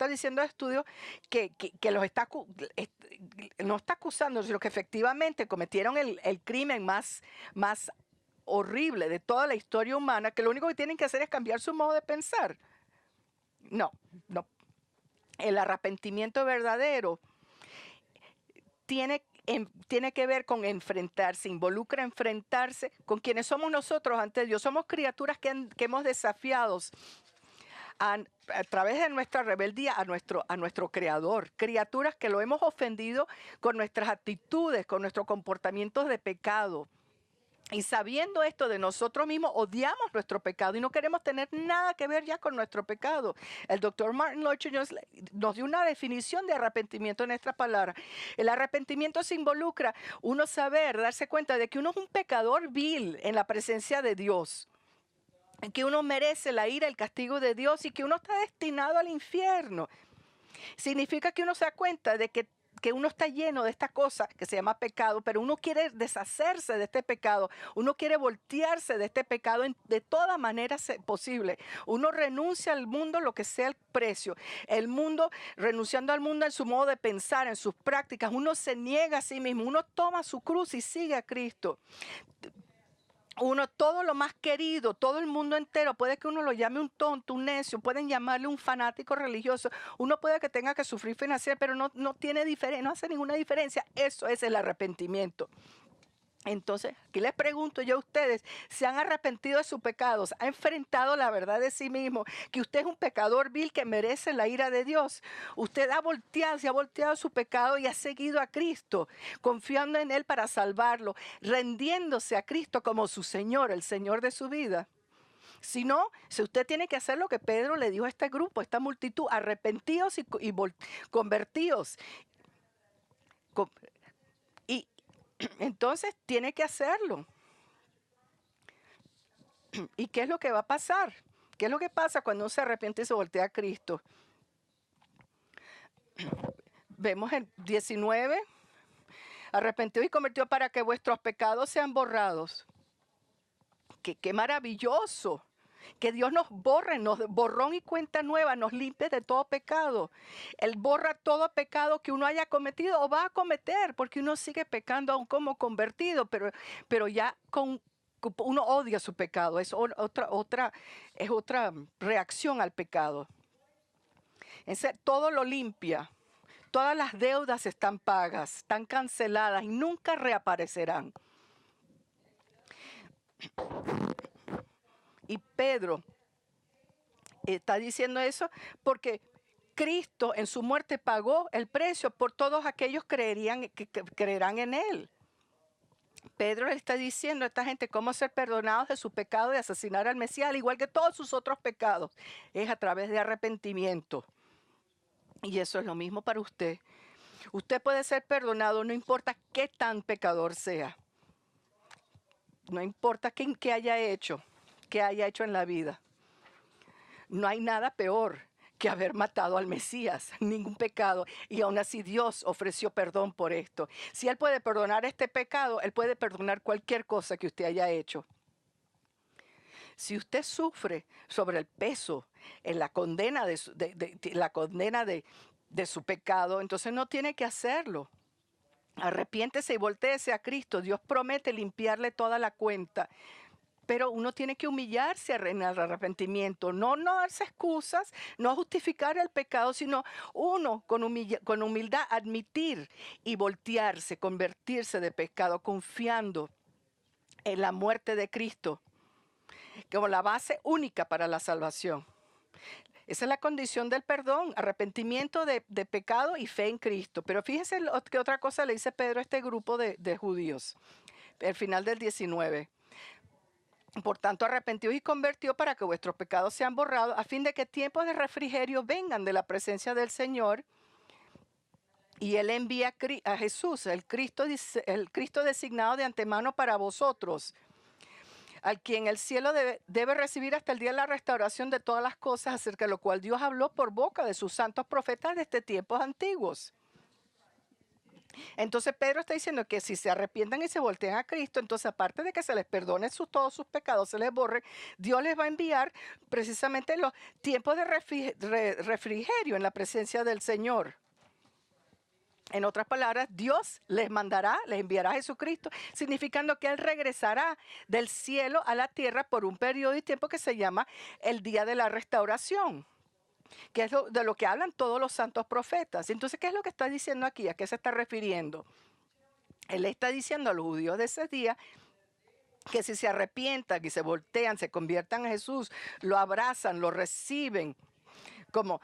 diciendo al estudio que no está acusando, sino que efectivamente cometieron el crimen más horrible de toda la historia humana, que lo único que tienen que hacer es cambiar su modo de pensar. No. El arrepentimiento verdadero tiene que ver con enfrentarse, involucra enfrentarse con quienes somos nosotros ante Dios. Somos criaturas que hemos desafiado a través de nuestra rebeldía a nuestro Creador. Criaturas que lo hemos ofendido con nuestras actitudes, con nuestros comportamientos de pecado. Y sabiendo esto de nosotros mismos, odiamos nuestro pecado y no queremos tener nada que ver ya con nuestro pecado. El doctor Martin Luther nos dio una definición de arrepentimiento en esta palabra. El arrepentimiento se involucra uno darse cuenta de que uno es un pecador vil en la presencia de Dios, que uno merece la ira, el castigo de Dios y que uno está destinado al infierno. Significa que uno se da cuenta de que uno está lleno de esta cosa que se llama pecado, pero uno quiere deshacerse de este pecado, uno quiere voltearse de este pecado de toda manera posible. Uno renuncia al mundo lo que sea el precio. El mundo, renunciando al mundo en su modo de pensar, en sus prácticas, uno se niega a sí mismo, uno toma su cruz y sigue a Cristo. Uno, todo lo más querido, todo el mundo entero, puede que uno lo llame un tonto, un necio, pueden llamarle un fanático religioso, uno puede que tenga que sufrir financiera, pero no hace ninguna diferencia. Eso es el arrepentimiento. Entonces, aquí les pregunto yo a ustedes, ¿se han arrepentido de sus pecados? ¿Ha enfrentado la verdad de sí mismo? Que usted es un pecador vil que merece la ira de Dios. Usted se ha volteado su pecado y ha seguido a Cristo, confiando en Él para salvarlo, rendiéndose a Cristo como su Señor, el Señor de su vida. Si no, si usted tiene que hacer lo que Pedro le dijo a este grupo, a esta multitud, arrepentidos y convertidos. Entonces tiene que hacerlo. ¿Y qué es lo que va a pasar? ¿Qué es lo que pasa cuando uno se arrepiente y se voltea a Cristo? Vemos en 19, arrepentido y convertido para que vuestros pecados sean borrados. ¡Qué maravilloso! Que Dios nos borre, borrón y cuenta nueva, nos limpie de todo pecado. Él borra todo pecado que uno haya cometido o va a cometer, porque uno sigue pecando aún como convertido, pero ya uno odia su pecado, es otra reacción al pecado. Todo lo limpia, todas las deudas están pagas, están canceladas y nunca reaparecerán. Y Pedro está diciendo eso porque Cristo en su muerte pagó el precio por todos aquellos que creerán en Él. Pedro le está diciendo a esta gente cómo ser perdonados de su pecado de asesinar al Mesías, al igual que todos sus otros pecados. Es a través de arrepentimiento. Y eso es lo mismo para usted. Usted puede ser perdonado, no importa qué tan pecador sea. No importa qué haya hecho en la vida. No hay nada peor que haber matado al Mesías, ningún pecado, y aún así Dios ofreció perdón por esto. Si Él puede perdonar este pecado, Él puede perdonar cualquier cosa que usted haya hecho. Si usted sufre sobre el peso, en la condena de su pecado, entonces no tiene que hacerlo. Arrepiéntese y voltéese a Cristo. Dios promete limpiarle toda la cuenta. Pero uno tiene que humillarse en el arrepentimiento, no darse excusas, no justificar el pecado, sino uno con humildad admitir y voltearse, convertirse de pecado, confiando en la muerte de Cristo como la base única para la salvación. Esa es la condición del perdón, arrepentimiento de pecado y fe en Cristo. Pero fíjense que otra cosa le dice Pedro a este grupo de judíos, al final del 19. Por tanto, arrepentidos y convertidos para que vuestros pecados sean borrados, a fin de que tiempos de refrigerio vengan de la presencia del Señor. Y Él envía a Jesús, el Cristo designado de antemano para vosotros, al quien el cielo debe recibir hasta el día de la restauración de todas las cosas, acerca de lo cual Dios habló por boca de sus santos profetas desde tiempos antiguos. Entonces Pedro está diciendo que si se arrepientan y se voltean a Cristo, entonces aparte de que se les perdone todos sus pecados, se les borre, Dios les va a enviar precisamente los tiempos de refrigerio en la presencia del Señor. En otras palabras, Dios les enviará a Jesucristo, significando que Él regresará del cielo a la tierra por un periodo de tiempo que se llama el día de la restauración, que es de lo que hablan todos los santos profetas. Entonces, ¿qué es lo que está diciendo aquí? ¿A qué se está refiriendo? Él está diciendo a los judíos de ese día que si se arrepientan y se voltean, se conviertan a Jesús, lo abrazan, lo reciben como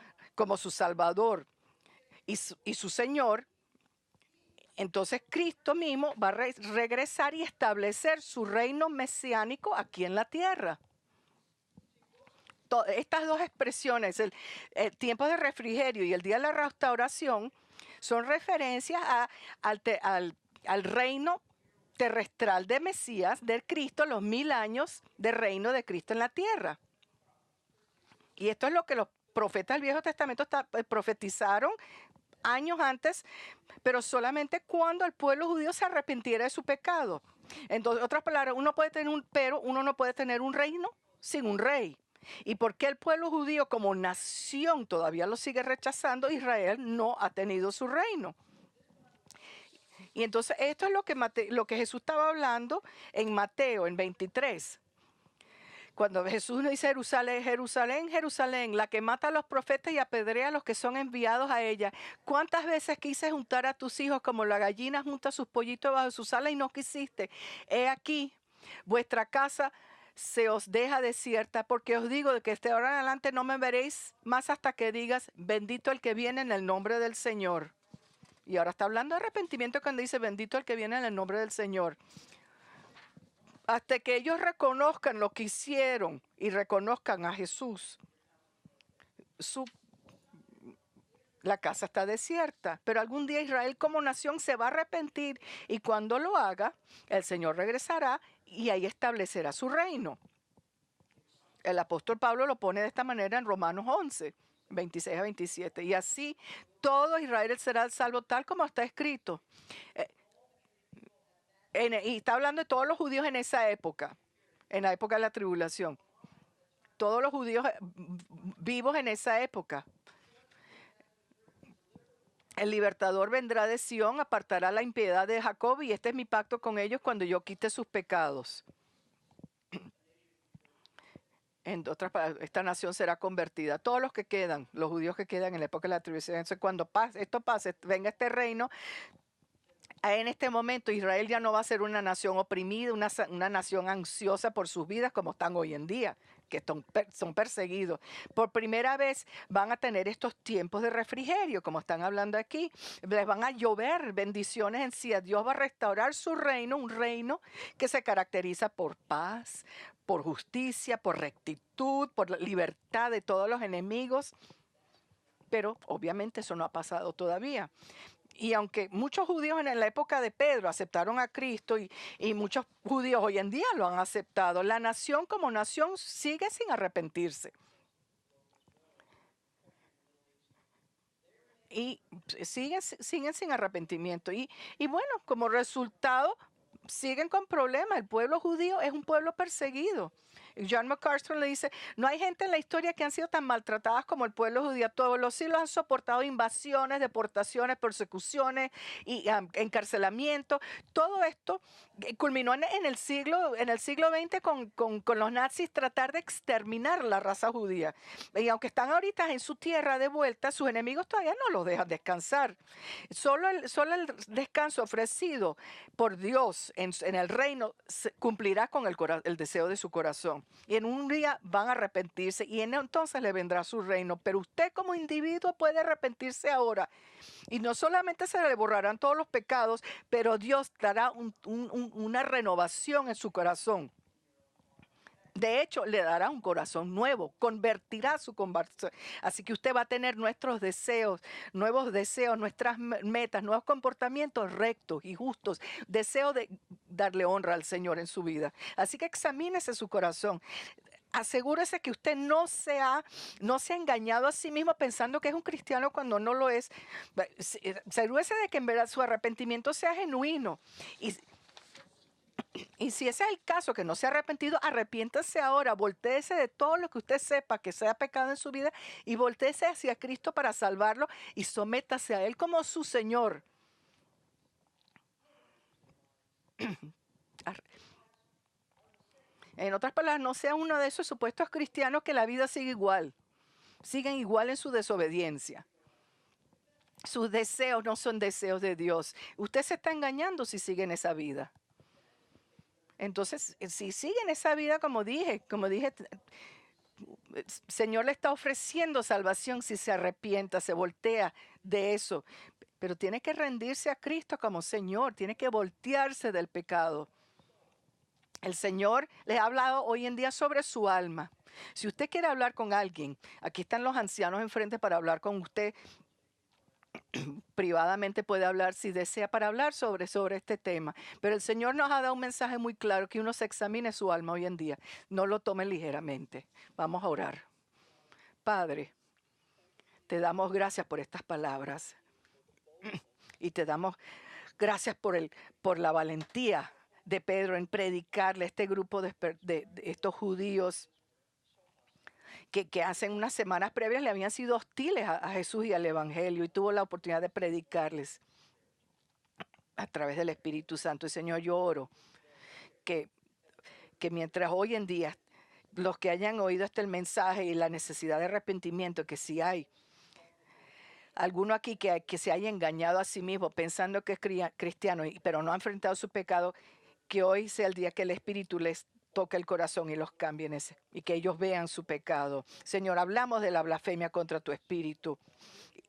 su Salvador y su Señor, entonces Cristo mismo va a regresar y establecer su reino mesiánico aquí en la tierra. Estas dos expresiones, el tiempo de refrigerio y el día de la restauración, son referencias al reino terrestral de Mesías, de Cristo, los 1000 años de reino de Cristo en la tierra. Y esto es lo que los profetas del Viejo Testamento profetizaron años antes, pero solamente cuando el pueblo judío se arrepintiera de su pecado. Entonces, otras palabras, uno no puede tener un reino sin un rey. ¿Y por qué el pueblo judío como nación todavía lo sigue rechazando? Israel no ha tenido su reino. Y entonces esto es lo que Jesús estaba hablando en Mateo, en 23. Cuando Jesús dice Jerusalén, Jerusalén, Jerusalén, la que mata a los profetas y apedrea a los que son enviados a ella. ¿Cuántas veces quise juntar a tus hijos como la gallina junta sus pollitos bajo sus alas y no quisiste? He aquí, vuestra casa se os deja desierta, porque os digo de que de ahora en adelante no me veréis más hasta que digas, bendito el que viene en el nombre del Señor. Y ahora está hablando de arrepentimiento cuando dice, bendito el que viene en el nombre del Señor. Hasta que ellos reconozcan lo que hicieron y reconozcan a Jesús, la casa está desierta. Pero algún día Israel como nación se va a arrepentir y cuando lo haga, el Señor regresará y ahí establecerá su reino. El apóstol Pablo lo pone de esta manera en Romanos 11, 26 a 27. Y así todo Israel será salvo tal como está escrito. Y está hablando de todos los judíos en esa época, en la época de la tribulación. Todos los judíos vivos en esa época. El libertador vendrá de Sión, apartará la impiedad de Jacob, y este es mi pacto con ellos cuando yo quite sus pecados. En otras palabras, esta nación será convertida. Todos los que quedan, los judíos que quedan en la época de la tribulación, entonces cuando esto pase, venga este reino. En este momento Israel ya no va a ser una nación oprimida, una nación ansiosa por sus vidas como están hoy en día, que son perseguidos. Por primera vez van a tener estos tiempos de refrigerio, como están hablando aquí. Les van a llover bendiciones en sí. Dios va a restaurar su reino, un reino que se caracteriza por paz, por justicia, por rectitud, por la libertad de todos los enemigos. Pero obviamente eso no ha pasado todavía. Y aunque muchos judíos en la época de Pedro aceptaron a Cristo y muchos judíos hoy en día lo han aceptado, la nación como nación sigue sin arrepentirse. y siguen sin arrepentimiento. Y bueno, como resultado, siguen con problemas. El pueblo judío es un pueblo perseguido. John MacArthur le dice, no hay gente en la historia que han sido tan maltratadas como el pueblo judío. Todos los siglos han soportado invasiones, deportaciones, persecuciones y encarcelamiento. Todo esto culminó en el siglo XX con los nazis tratar de exterminar la raza judía. Y aunque están ahorita en su tierra de vuelta, sus enemigos todavía no los dejan descansar. Solo el descanso ofrecido por Dios en el reino cumplirá con el deseo de su corazón. Y en un día van a arrepentirse y entonces le vendrá su reino. Pero usted como individuo puede arrepentirse ahora. Y no solamente se le borrarán todos los pecados, pero Dios dará una renovación en su corazón. De hecho, le dará un corazón nuevo, convertirá su conversión. Así que usted va a tener nuestros deseos, nuevos deseos, nuestras metas, nuevos comportamientos rectos y justos. Deseo de darle honra al Señor en su vida. Así que examínese su corazón. Asegúrese que usted no se ha engañado a sí mismo pensando que es un cristiano cuando no lo es. Asegúrese de que en verdad su arrepentimiento sea genuino. Y si ese es el caso, que no se ha arrepentido, arrepiéntase ahora, voltéese de todo lo que usted sepa que sea pecado en su vida y voltéese hacia Cristo para salvarlo y sométase a Él como su Señor. En otras palabras, no sea uno de esos supuestos cristianos que la vida sigue igual, siguen igual en su desobediencia. Sus deseos no son deseos de Dios. Usted se está engañando si sigue en esa vida. Entonces, si siguen esa vida, como dije, el Señor le está ofreciendo salvación si se arrepienta, se voltea de eso. Pero tiene que rendirse a Cristo como Señor, tiene que voltearse del pecado. El Señor les ha hablado hoy en día sobre su alma. Si usted quiere hablar con alguien, aquí están los ancianos enfrente para hablar con usted. Privadamente puede hablar si desea para hablar sobre este tema. Pero el Señor nos ha dado un mensaje muy claro que uno se examine su alma hoy en día. No lo tome ligeramente. Vamos a orar. Padre, te damos gracias por estas palabras. Y te damos gracias por la valentía de Pedro en predicarle a este grupo de estos judíos que hace unas semanas previas le habían sido hostiles a Jesús y al Evangelio, y tuvo la oportunidad de predicarles a través del Espíritu Santo. Y Señor, yo oro que mientras hoy en día los que hayan oído el mensaje y la necesidad de arrepentimiento, que si hay alguno aquí que se haya engañado a sí mismo pensando que es cristiano, pero no ha enfrentado su pecado, que hoy sea el día que el Espíritu les toque el corazón y los cambie y que ellos vean su pecado. Señor, hablamos de la blasfemia contra tu Espíritu.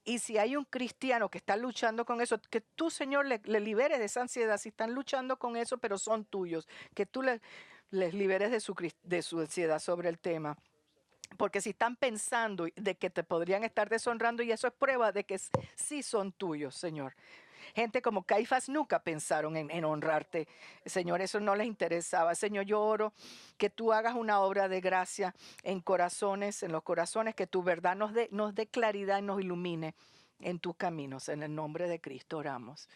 Y si hay un cristiano que está luchando con eso, que tú, Señor, le liberes de esa ansiedad. Si están luchando con eso, pero son tuyos, que tú les liberes de su ansiedad sobre el tema. Porque si están pensando de que te podrían estar deshonrando, y eso es prueba de que sí son tuyos, Señor. Gente como Caifás nunca pensaron en honrarte. Señor, eso no les interesaba. Señor, yo oro que tú hagas una obra de gracia en los corazones, que tu verdad nos dé claridad y nos ilumine en tus caminos. En el nombre de Cristo oramos.